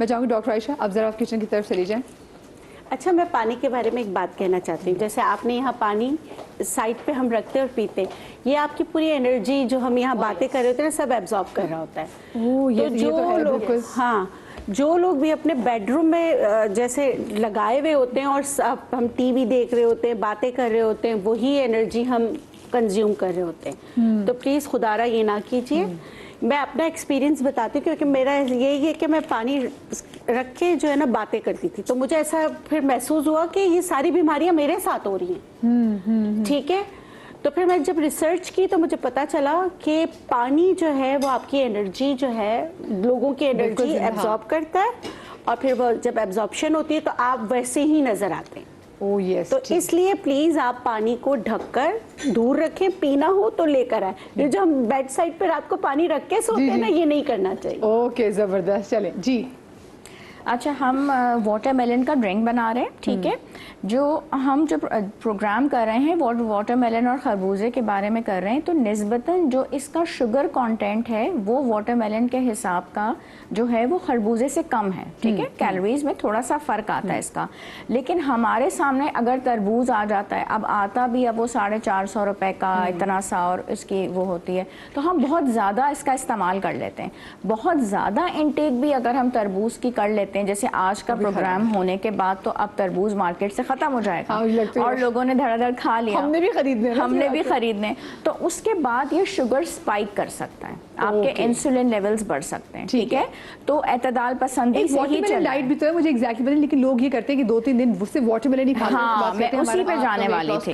मैं चाहूँगी डॉक्टर आयशा अब ज़रा आप किचन की तरफ चली जाएँ। अच्छा, मैं पानी के बारे में एक बात कहना चाहती हूँ। जैसे आपने यहाँ पानी साइड पे हम रखते हैं और पीते हैं, ये आपकी पूरी एनर्जी जो हम यहाँ बातें कर रहे होते हैं ना, सब एब्जॉर्ब कर रहा होता है। ये जो लोग जो लोग भी अपने बेडरूम में जैसे लगाए हुए होते हैं और हम टीवी देख रहे होते हैं, बातें कर रहे होते हैं, वही एनर्जी हम कंज्यूम कर रहे होते हैं। तो प्लीज़ खुदारा ये ना कीजिए। मैं अपना एक्सपीरियंस बताती हूँ, क्योंकि मेरा यही है कि मैं पानी रख के जो है ना बातें करती थी, तो मुझे ऐसा फिर महसूस हुआ कि ये सारी बीमारियां मेरे साथ हो रही हैं। ठीक है, तो फिर मैं जब रिसर्च की तो मुझे पता चला कि पानी जो है वो आपकी एनर्जी जो है, लोगों की एनर्जी एब्जॉर्ब करता है, और फिर वो जब एब्जॉर्प्शन होती है तो आप वैसे ही नजर आते हैं। तो इसलिए प्लीज आप पानी को ढककर दूर रखें, पीना हो तो लेकर आए। ये जो हम बेड साइड पे रात को पानी रख के सोते हैं ना, ये नहीं करना चाहिए। ओके, जबरदस्त। चलें जी। अच्छा, हम वाटरमेलन का ड्रिंक बना रहे हैं, ठीक है। जो प्रोग्राम कर रहे हैं वो वाटरमेलन और खरबूजे के बारे में कर रहे हैं, तो निस्बतन जो इसका शुगर कंटेंट है वो वाटरमेलन के हिसाब का जो है वो खरबूजे से कम है, ठीक है। कैलोरीज में थोड़ा सा फ़र्क आता है इसका, लेकिन हमारे सामने अगर तरबूज आ जाता है, अब आता भी अब वो 450 रुपए का इतना सा, और इसकी वो होती है, तो हम बहुत ज़्यादा इसका इस्तेमाल कर लेते हैं। बहुत ज़्यादा इनटेक भी अगर हम तरबूज की कर लेते हैं, जैसे आज का प्रोग्राम होने के बाद तो अब तरबूज मार्केट से खत्म हो जाएगा और लोगों ने धड़ाधड़ खा लिया, हमने भी खरीदने, तो उसके बाद ये शुगर स्पाइक कर सकता है, आपके इंसुलिन लेवल्स बढ़ सकते हैं, ठीक है। तो एतदाल पसंदी से ही चलना। डाइट भी तो है, मुझे एग्जैक्टली पता नहीं, लेकिन लोग ये करते हैं कि 2-3 दिन उससे वाटरमेलन ही खाते हैं। हाँ, मैं उसी पे जाने वाली थी।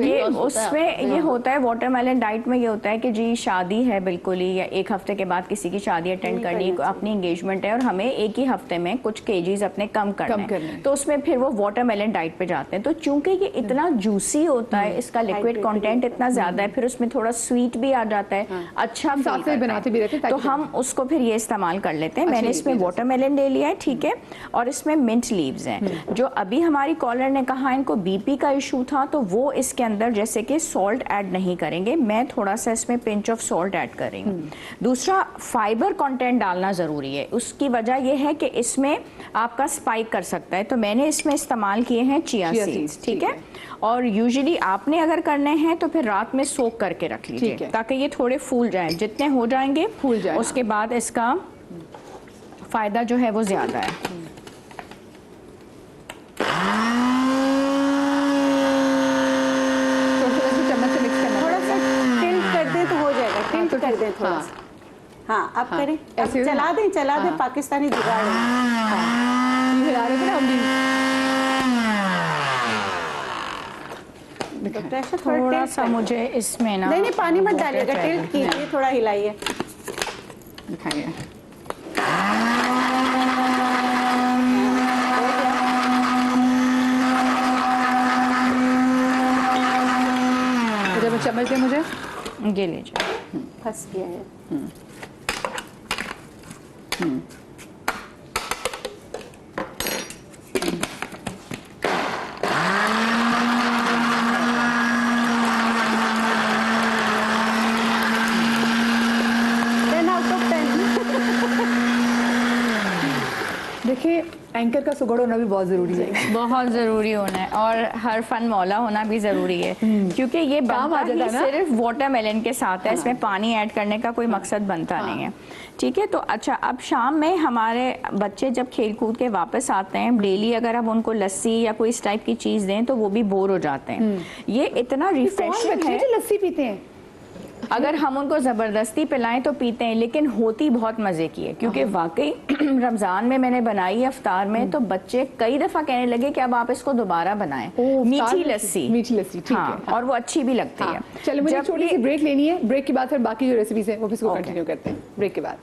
ये उसमें ये होता है वाटरमेलन डाइट में, ये होता है कि जी शादी है बिल्कुल ही, या एक हफ्ते के बाद किसी की शादी अटेंड करनी है, अपनी एंगेजमेंट है और हमें एक ही हफ्ते में कुछ केजीज अपने कम करने, तो उसमें फिर वो वाटरमेलन डाइट पे जाते हैं। तो चूंकि ये इतना जूसी होता है, इसका लिक्विड कंटेंट इतना ज्यादा है, फिर उसमें थोड़ा स्वीट भी आ जाता है, अच्छा बनाते भी रहते हैं, तो हम उसको फिर ये इस्तेमाल कर लेते हैं। मैंने इसमें वाटरमेलन ले लिया है, ठीक है, और इसमें मिंट लीव्स हैं। जो अभी हमारी कॉलर ने कहा इनको बीपी का इशू था, तो वो इसके अंदर जैसे कि सॉल्ट ऐड नहीं करेंगे, मैं थोड़ा सा इसमें पिंच ऑफ सॉल्ट ऐड कर रही हूँ। दूसरा, फाइबर कंटेंट डालना जरूरी है, उसकी वजह यह है कि इसमें आपका स्पाइक कर सकता है, तो मैंने इसमें इस्तेमाल किए हैं चिया सीड्स, ठीक है। और यूजुअली आपने अगर करने हैं तो फिर रात में सोक करके रख लीजिए, ताकि ये थोड़े फूल जाएं, जितने हो जाएंगे फूल जाए, उसके बाद इसका फायदा जो है वो ज्यादा है। थोड़ा सा टिल्ट कर दें तो हो जाएगा, टिल्ट कर दें थोड़ा सा। हाँ, आप करें, चला दें, पाकिस्तानी जुगाड़ थोड़ा सा मुझे इसमें ना, नहीं पानी मत डालिएगा, टिल्ट कीजिए, थोड़ा हिलाइए, दिखाइए। चम्मच दे मुझे, ये लीजिए, फंस गया है। देखिए, एंकर का सुगड़ होना भी बहुत जरूरी है, बहुत जरूरी होना है, और हर फन मौला होना भी जरूरी है, क्योंकि ये बनता ही सिर्फ वाटरमेलन के साथ है, इसमें पानी ऐड करने का कोई मकसद बनता नहीं है, ठीक है। तो अच्छा, अब शाम में हमारे बच्चे जब खेल कूद के वापस आते हैं, डेली अगर हम उनको लस्सी या कोई इस टाइप की चीज दें तो वो भी बोर हो जाते हैं। ये इतना रिफ्रेशिंग है, लस्सी पीते हैं, अगर हम उनको ज़बरदस्ती पिलाएं तो पीते हैं, लेकिन होती बहुत मज़े की है, क्योंकि वाकई रमज़ान में मैंने बनाई है इफ्तार में, तो बच्चे कई दफ़ा कहने लगे कि अब आप इसको दोबारा बनाएं, मीठी लस्सी, ठीक है, और वो अच्छी भी लगती है। चलो, मुझे छोटी सी ब्रेक लेनी है, ब्रेक के बाद फिर बाकी जो रेसिपीज है वो इसको कंटिन्यू करते हैं ब्रेक के बाद।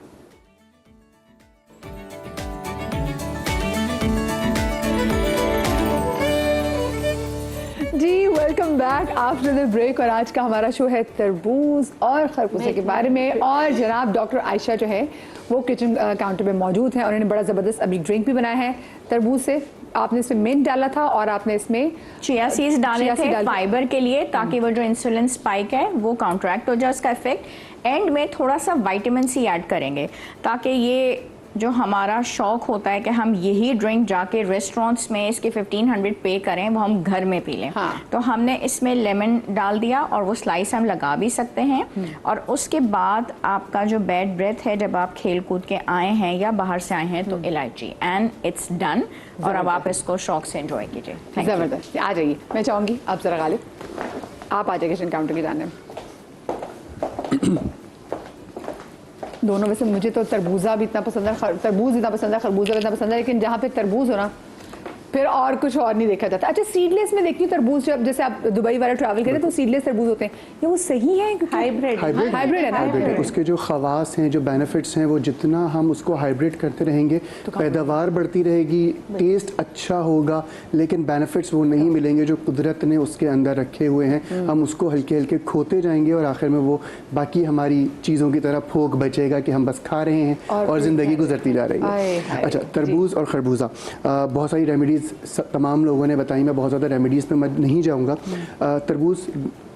जी, welcome back after the break, और आज का हमारा शो है तरबूज और खरबूजे के बारे में, और जनाब डॉक्टर आयशा जो है वो किचन काउंटर पे मौजूद हैं, और उन्होंने बड़ा ज़बरदस्त अभी ड्रिंक भी बनाया है तरबूज से। आपने इसमें मिंट डाला था और आपने इसमें चिया सीड्स डाले थे फाइबर के लिए, ताकि वो जो इंसुलिन स्पाइक है वो काउंटरैक्ट हो जाए उसका इफेक्ट। एंड में थोड़ा सा विटामिन सी ऐड करेंगे, ताकि ये जो हमारा शौक होता है कि हम यही ड्रिंक जाके रेस्टोरेंट्स में इसके 1500 पे करें, वो हम घर में पी लें। हाँ। तो हमने इसमें लेमन डाल दिया और वो स्लाइस हम लगा भी सकते हैं। और उसके बाद आपका जो बैड ब्रेथ है, जब आप खेल कूद के आए हैं या बाहर से आए हैं, तो इलायची, एंड इट्स डन। और अब आप इसको शौक से एंजॉय कीजिए। Thank you. ज़बरदस्त, आ जाइए। मैं चाहूँगी आप ज़रा गालिब आप आ जाइए किचन काउंटर की जाने। दोनों में से मुझे तो तरबूजा भी इतना पसंद है, तरबूज इतना पसंद है, खरबूजा भी इतना पसंद है, लेकिन जहाँ पे तरबूज हो ना फिर और कुछ और नहीं देखा जाता। अच्छा, सीडलेस में देखती हूँ तरबूज, जब जैसे आप दुबई वाला ट्रैवल करें तो सीडलेस तरबूज होते हैं, ये वो सही है? हाइब्रिड हाइब्रिड है ना? उसके जो खवास हैं, जो बेनिफिट्स हैं, वो जितना हम उसको हाइब्रिड करते रहेंगे पैदावार बढ़ती रहेगी, टेस्ट अच्छा होगा, लेकिन बेनिफिट्स वो नहीं मिलेंगे जो कुदरत ने उसके अंदर रखे हुए हैं। हम उसको हल्के हल्के खोते जाएंगे और आखिर में वो बाकी हमारी चीज़ों की तरफ फोक बचेगा कि हम बस खा रहे हैं और ज़िंदगी गुजरती जा रही है। अच्छा, तरबूज और खरबूजा, बहुत सारी रेमेडीज़ तमाम लोगों ने बताई, मैं बहुत ज़्यादा रेमेडीज़ पे मैं नहीं जाऊँगा। तरबूज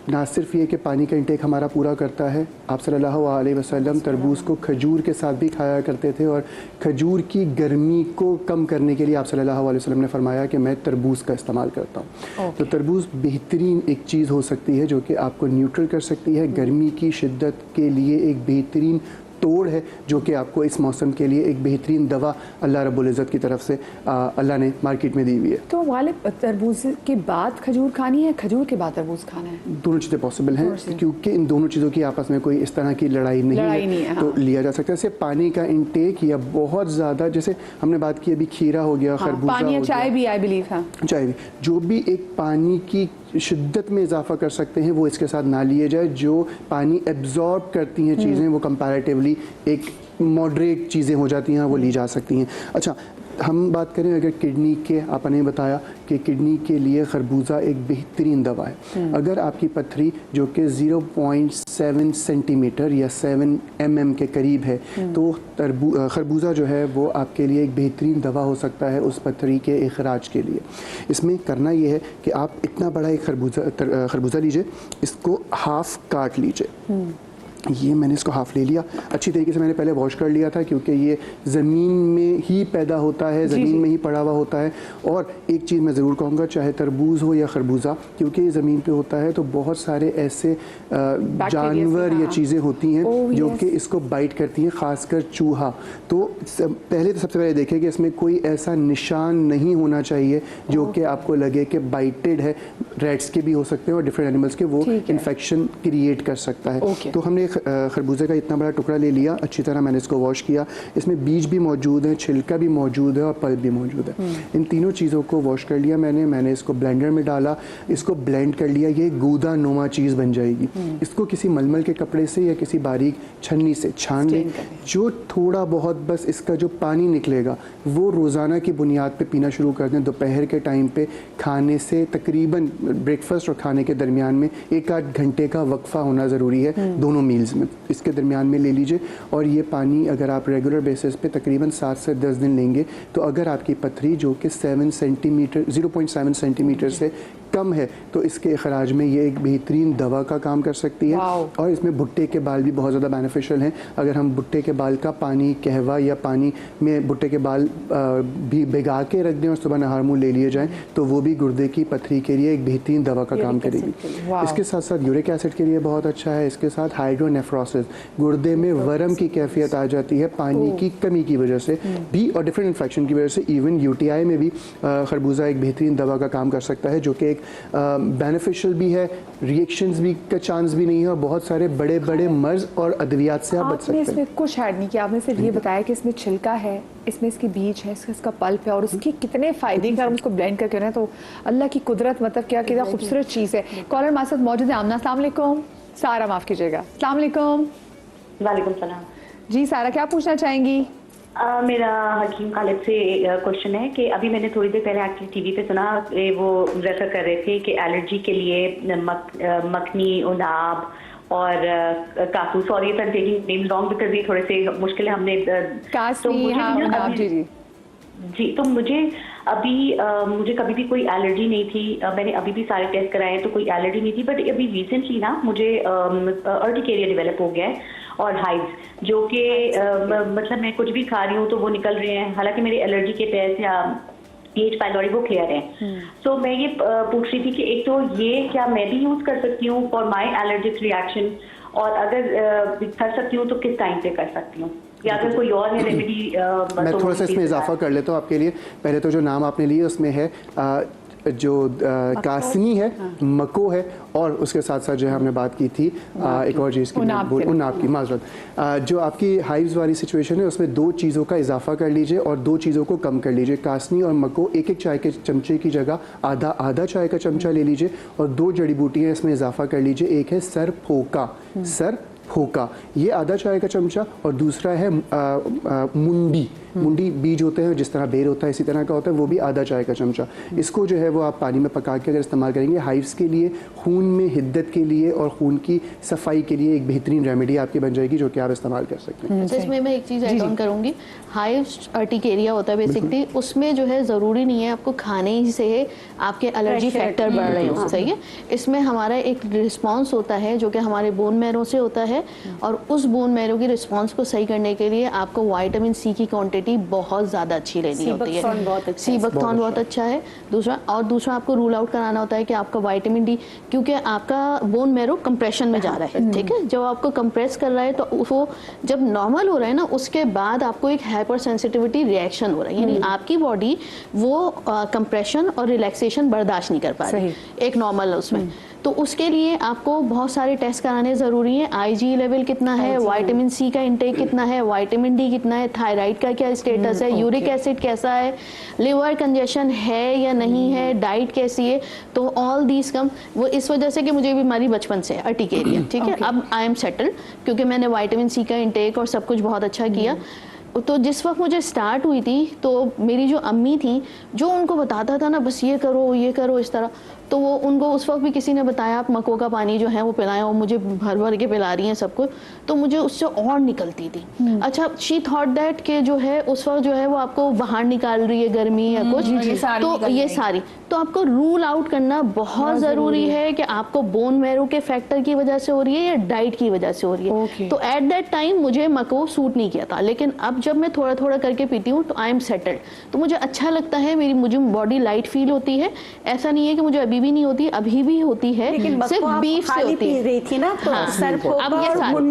ना सिर्फ ये कि पानी का इंटेक हमारा पूरा करता है, आप सल्लल्लाहु अलैहि वसल्लम तरबूज को खजूर के साथ भी खाया करते थे, और खजूर की गर्मी को कम करने के लिए आप सल्लल्लाहु अलैहि वसल्लम ने फरमाया कि मैं तरबूज का इस्तेमाल करता हूँ। तो तरबूज बेहतरीन एक चीज़ हो सकती है जो कि आपको न्यूट्रल कर सकती है, गर्मी की शिद्दत के लिए एक बेहतरीन तोड़ है, जो कि आपको इस मौसम के लिए एक बेहतरीन दवा अल्लाह रब्बुल इज़्ज़त की तरफ से अल्लाह ने मार्केट में दी हुई है। तो गालिब तरबूज के बाद खजूर खानी है, खजूर के बाद तरबूज खाना है? दोनों चीज़ें पॉसिबल हैं, क्योंकि इन दोनों चीज़ों की आपस में कोई इस तरह की लड़ाई नहीं है। हाँ। तो लिया जा सकता है। सिर्फ पानी का इंटेक या बहुत ज़्यादा, जैसे हमने बात की अभी खीरा हो गया, खरबूजा पानी या हो चाय गया, भी, आई बिलीव, हाँ चाय भी, जो भी एक पानी की शिद्दत में इजाफा कर सकते हैं वो इसके साथ ना लिए जाए। जो पानी एब्जॉर्ब करती हैं चीज़ें वो कंपैरेटिवली एक मॉडरेट चीज़ें हो जाती हैं, वो ली जा सकती हैं। अच्छा, हम बात करें अगर किडनी के, आपने बताया कि किडनी के लिए खरबूजा एक बेहतरीन दवा है। अगर आपकी पथरी जो कि 0.7 सेंटीमीटर या 7 mm के करीब है, तो खरबूजा जो है वो आपके लिए एक बेहतरीन दवा हो सकता है उस पथरी के इखराज के लिए। इसमें करना ये है कि आप इतना बड़ा एक खरबूजा लीजिए, इसको हाफ काट लीजिए। ये मैंने इसको हाफ ले लिया, अच्छी तरीके से मैंने पहले वॉश कर लिया था, क्योंकि ये ज़मीन में ही पैदा होता है, ज़मीन में ही पड़ा हुआ होता है। और एक चीज़ मैं ज़रूर कहूँगा, चाहे तरबूज हो या खरबूजा, क्योंकि ये ज़मीन पे होता है तो बहुत सारे ऐसे जानवर या चीज़ें होती हैं जो कि इसको बाइट करती हैं, ख़ासकर चूहा। तो पहले तो सबसे पहले देखें कि इसमें कोई ऐसा निशान नहीं होना चाहिए जो कि आपको लगे कि बाइटेड है। रेट्स के भी हो सकते हैं और डिफरेंट एनिमल्स के, वो इन्फेक्शन क्रिएट कर सकता है। तो हमने खरबूजे का इतना बड़ा टुकड़ा ले लिया, अच्छी तरह मैंने इसको वॉश किया। इसमें बीज भी मौजूद है, छिलका भी मौजूद है और पल्प भी मौजूद है। इन तीनों चीज़ों को वॉश कर लिया मैंने इसको ब्लेंडर में डाला, इसको ब्लेंड कर लिया। ये गूदा नुमा चीज़ बन जाएगी। इसको किसी मलमल के कपड़े से या किसी बारीक छन्नी से छान लें। जो थोड़ा बहुत बस इसका जो पानी निकलेगा वो रोज़ाना की बुनियाद पे पीना शुरू कर दें। दोपहर के टाइम पे खाने से तकरीबन ब्रेकफास्ट और खाने के दरमियान में 1-8 घंटे का वक्फा होना ज़रूरी है, दोनों मील्स में, इसके दरमियान में ले लीजिए। और ये पानी अगर आप रेगुलर बेसिस पे तकरीबन 7 से 10 दिन लेंगे, तो अगर आपकी पथरी जो कि 0.7 सेंटीमीटर से कम है, तो इसके इखराज में ये एक बेहतरीन दवा का काम कर सकती है। और इसमें भुट्टे के बाल भी बहुत ज़्यादा बेनिफिशियल हैं। अगर हम भुट्टे के बाल का पानी, कहवा या पानी में भुट्टे के बाल भी भिगा के रख दें और सुबह नहार मुँह ले लिए जाएं, तो वो भी गुर्दे की पथरी के लिए एक बेहतरीन दवा का काम करेगी। इसके साथ साथ यूरिक एसिड के लिए बहुत अच्छा है। इसके साथ हाइड्रोनेफ्रोसिस, गुर्दे में वर्म की कैफियत आ जाती है पानी की कमी की वजह से भी, और डिफरेंट इन्फेक्शन की वजह से। इवन UTI में भी खरबूजा एक बेहतरीन दवा का काम कर सकता है, जो कि बेनिफिशियल भी है, रिएक्शंस भी का चांस भी नहीं है, और बहुत सारे बड़े बड़े मर्ज और अद्वियात से आप बच सकते हैं। इसमें कुछ ऐड नहीं किया, आपने सिर्फ ये बताया कि इसमें छिलका है, इसमें इसकी बीज है, इसका पल्प है, और उसके कितने फ़ायदे हैं। हम उसको ब्लेंड करके ना, तो अल्लाह की कुदरत, मतलब क्या खूबसूरत चीज़ है। कॉलर हमारे साथ मौजूद है आमना, अस्सलाम वालेकुम। सारा, माफ़ कीजिएगा, अस्सलाम वालेकुम। वालेकुम सलाम जी सारा, क्या पूछना चाहेंगी? मेरा हकीम खालिद से क्वेश्चन है कि अभी मैंने थोड़ी देर पहले एक्चुअली टीवी पे सुना, वो रेफर कर रहे थे कि एलर्जी के लिए मखनी, उनाब और kasu, sorry if I am taking name wrong because ये थोड़े से मुश्किल है, हमने जी। तो मुझे कभी भी कोई एलर्जी नहीं थी, मैंने अभी भी सारे टेस्ट कराए तो कोई एलर्जी नहीं थी, बट अभी रिसेंटली ना मुझे अर्टिकेरिया डेवलप हो गया है और हाइव्स, जो कि मतलब मैं कुछ भी खा रही हूँ तो वो निकल रहे हैं, हालांकि मेरी एलर्जी के टेस्ट या पीएच पाइलोरी वो क्लियर है। तो मैं ये पूछ रही थी कि एक तो ये क्या मैं भी यूज कर सकती हूँ फॉर माई एलर्जिक रिएक्शन, और अगर कर सकती हूँ तो किस टाइम पे कर सकती हूँ, या अगर कोई और है रेमेडी? मैं थोड़ा सा इसमें इजाफा कर लेता हूँ आपके लिए। पहले तो जो नाम आपने लिए उसमें है जो कासनी है, मको है, और उसके साथ साथ जो है हमने बात की थी एक और चीज़ की, उनाब की, माजरत। जो आपकी हाइव्स वाली सिचुएशन है उसमें 2 चीज़ों का इजाफा कर लीजिए और 2 चीज़ों को कम कर लीजिए। कासनी और मको एक चाय के चमचे की जगह आधा चाय का चमचा ले लीजिए और 2 जड़ी बूटियाँ इसमें इजाफा कर लीजिए। एक है सर फोका, ये आधा चाय का चमचा, और दूसरा है मुंडी बीज होते हैं, जिस तरह बेर होता है इसी तरह का होता है, वो भी आधा चाय का चमचा। इसको जो है वो आप पानी में पका के अगर इस्तेमाल करेंगे, हाइव्स के लिए, खून में हिद्दत के लिए और खून की सफाई के लिए एक बेहतरीन रेमेडी आपकी बन जाएगी, जो कि आप इस्तेमाल कर सकते हैं। इसमें मैं एक चीज़ ऐड ऑन करूँगी, हाइव्स अर्टिकेरिया होता है बेसिकली, उसमें जो है ज़रूरी नहीं है आपको खाने ही से आपके एलर्जी फैक्टर बढ़ रहे हो, सही है। इसमें हमारा एक रिस्पॉन्स होता है जो कि हमारे बोन मैरो से होता है, और उस बोन मैरो की रिस्पॉन्स को सही करने के लिए आपको विटामिन सी की क्वांटिटी बहुत ज़्यादा अच्छी लेनी होती है। सी बकथॉर्न बहुत अच्छा है। दूसरा आपको रूल आउट कराना होता है कि आपका विटामिन डी, क्योंकि आपका बोन मैरो कंप्रेशन में जा रहा है, ठीक है। जब आपको कंप्रेस कर रहा है तो वो जब नॉर्मल हो रहा है ना, उसके बाद आपको एक हाइपर सेंसिटिविटी रिएक्शन हो रहा है, यानी आपकी बॉडी वो कंप्रेशन और रिलैक्सेशन बर्दाश्त नहीं कर पा रही एक नॉर्मल उसमें। तो उसके लिए आपको बहुत सारे टेस्ट कराने ज़रूरी हैं। आईजी लेवल कितना है, विटामिन सी का इंटेक कितना है, विटामिन डी कितना है, थायराइड का क्या स्टेटस है, यूरिक एसिड कैसा है, लिवर कंजेशन है या नहीं है, डाइट कैसी है। तो ऑल दीज कम, वो इस वजह से कि मुझे बीमारी बचपन से अर्टिकेरिया, ठीक है। अब आई एम सेटल्ड क्योंकि मैंने विटामिन सी का इंटेक और सब कुछ बहुत अच्छा किया। तो जिस वक्त मुझे स्टार्ट हुई थी तो मेरी जो अम्मी थी, जो उनको बताता था ना बस ये करो इस तरह, तो वो उनको उस वक्त भी किसी ने बताया आप मको का पानी जो है वो पिलाएं, और मुझे भर के पिला रही हैं सब कुछ, तो मुझे उससे और निकलती थी। अच्छा, शी थॉट दैट कि जो है उस वक्त जो है वो आपको बाहर निकाल रही है गर्मी या कुछ, तो ये सारी तो आपको रूल आउट करना बहुत ज़रूरी है कि आपको बोन मैरो के फैक्टर की वजह से हो रही है या डाइट की वजह से हो रही है। तो एट दैट टाइम मुझे मको सूट नहीं किया था, लेकिन अब जब मैं थोड़ा थोड़ा करके पीती हूँ तो आई एम सेटल्ड, तो मुझे अच्छा लगता है, मुझे बॉडी लाइट फील होती है। ऐसा नहीं है कि मुझे अभी भी नहीं होती, अभी भी होती है, सिर्फ बीफ से होती है। रही थी ना, तो अब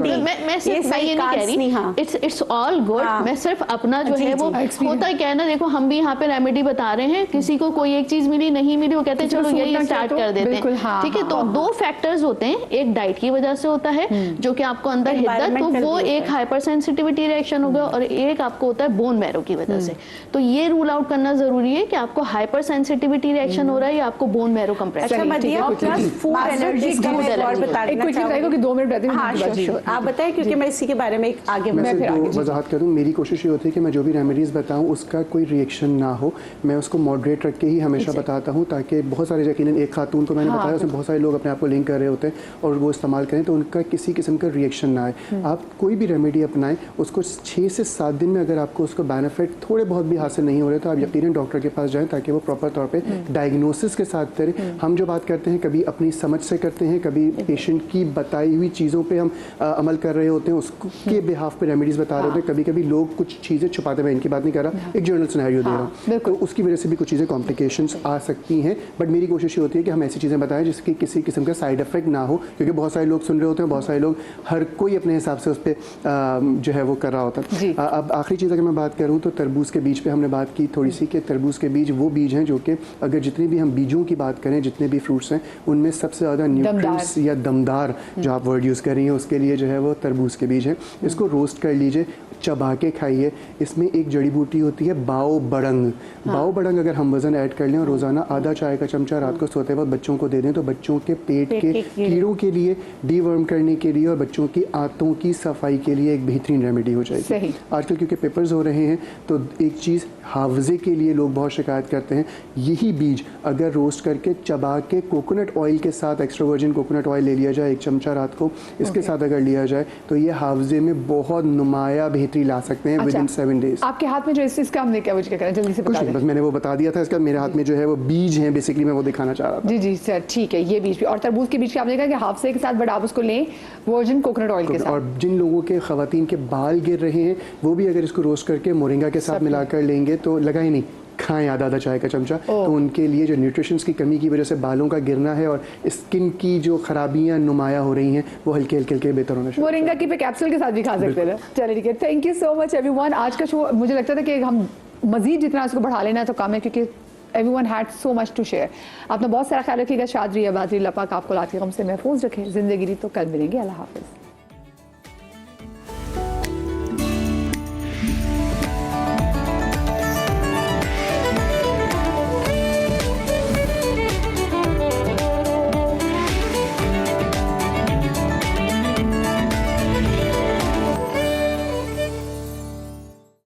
ये मैं सिर्फ ये नहीं कह रही, इट्स ऑल गुड। मैं सिर्फ अपना जो है वो होता है क्या है ना, देखो हम भी यहाँ पे रेमेडी बता रहे हैं, किसी को कोई एक चीज मिली नहीं मिली, वो कहते हैं चलो यही स्टार्ट कर देते हैं, ठीक है। तो 2 फैक्टर्स होते हैं, एक डाइट की वजह से होता है जो कि आपको अंदर हिद्दत, तो वो एक हाइपर सेंसिटिविटी रिएक्शन होगा, और एक आपको होता है बोन मैरो की वजह से। तो ये रूल आउट करना जरूरी है कि आपको हाइपर सेंसिटिविटी रिएक्शन हो रहा है या आपको बोन मैरो कंप्रेशन। अच्छा मदिया, प्लस फूड एलर्जी का मैं और बताना चाहूंगी कि 2 मिनट रहते हैं। हाँ, श्योर आप बताएं, क्योंकि मैं इसी के बारे में आगे वजाहत करूँ। मेरी कोशिश ये होती है कि मैं जो भी रेमेडीज़ बताऊँ उसका कोई रिएक्शन ना हो, मैं उसको मॉडरेट रख के ही हमेशा बताता हूँ, ताकि बहुत सारे, यकीनन एक खातून को मैंने बताया, उसमें बहुत सारे लोग अपने आप को लिंक कर रहे होते हैं और वो इस्तेमाल करें तो उनका किसी किस्म का रिएक्शन ना आए। आप कोई भी रेमेडी अपनाएं, उसको 6 से 7 दिन में अगर आपको उसको बेनिफिट थोड़े बहुत भी हासिल नहीं हो रहे तो आप यकीनन डॉक्टर के पास जाएं, ताकि वो प्रॉपर तौर पे डायग्नोसिस के साथ करें। हम जो बात करते हैं कभी अपनी समझ से करते हैं, कभी पेशेंट की बताई हुई चीज़ों पे हम अमल कर रहे होते हैं, उसके बिहाफ पे रेमेडीज़ बता रहे होते हैं। कभी कभी लोग कुछ चीज़ें छुपाते हैं, मैं इनकी बात नहीं कर रहा, एक जनरल सिनेरियो दे रहा हूँ, तो उसकी वजह से भी कुछ चीज़ें कॉम्प्लिकेशंस आ सकती हैं। बट मेरी कोशिश ये होती है कि हम ऐसी चीज़ें बताएं जिसकी किसी किस्म का साइड इफेक्ट ना हो, क्योंकि बहुत सारे लोग सुन रहे होते हैं, बहुत सारे लोग, हर कोई अपने हिसाब से उस पर जो है वो कर रहा होता है। अब आखिरी चीज़ अगर मैं बात करूँ तो तरबूज के बीज पे हमने बात की थोड़ी सी, कि तरबूज के बीज वो बीज हैं जो कि अगर जितने भी हम बीजों की बात करें, जितने भी फ्रूट्स हैं, उनमें सबसे ज़्यादा न्यूट्रिएंट्स या दमदार जो आप वर्ड यूज़ कर रही हैं उसके लिए जो है वो तरबूज के बीज हैं। इसको रोस्ट कर लीजिए, चबा के खाइए। इसमें एक जड़ी बूटी होती है बाओ बड़ंग। बाओ बड़ंग अगर हम वज़न ऐड कर लें और रोज़ाना आधा चाय का चमचा रात को सोते वक्त बच्चों को दे दें तो बच्चों के पेट के कीड़ों के लिए, डीवर्म करने के लिए और बच्चों की आंतों की सफाई के लिए एक बेहतरीन रेमेडी हो जाएगी। आजकल क्योंकि पेपर्स हो रहे हैं तो एक चीज़ हावजे के लिए लोग बहुत शिकायत करते हैं, यही बीज अगर रोस्ट करके चबा के कोकोनट ऑयल के साथ, एक्स्ट्रा वर्जिन कोकोनट ऑयल ले लिया जाए 1 चमचा रात को, इसके साथ अगर लिया जाए तो ये हावजे में बहुत नुमाया बेहतरी ला सकते हैं विद इन 7 डेज। आपके हाथ में जो इसका हमने क्या करें, जल्दी से कुछ बता नहीं, दें। बस मैंने वो बता दिया था। इसका मेरे हाथ में जो है वो बीज हैं, बेसिकली मैं वो दिखाना चाह रहा था। जी जी सर, ठीक है, ये बीज भी। और तरबूज के बीज का आपने कहा कि हाफ से के साथ, बट आप उसको लें वर्जिन कोकोनट ऑयल के साथ। और जिन लोगों के खवातीन के बाल गिर रहे हैं वो भी अगर इसको रोस्ट करके मोरिंगा के साथ मिलाकर लेंगे तो लगाए नहीं, खाएं आधा चाय का चमचा, तो उनके लिए जो न्यूट्रिशंस की कमी की वजह से बालों का गिरना है और स्किन की जो खराबियां नुमाया हो रही हैं वो हल्के हल्के बेहतर होना शुरू। मोरिंगा की पे कैप्सूल के साथ भी खा सकते हैं। चलिए ठीक है, thank you so much everyone. आज का शो मुझे लगता था कि हम मजीद जितना उसको बढ़ा लेना तो कम है, क्योंकि everyone had so much to share. अपना बहुत सारा ख्याल रखिएगा। शाद रही, आबाद रही, अल्लाह पाक आपको लात के गम से महफूज रखे। जिंदगी रही तो कल मिलेंगे। अल्लाह हाफिज़।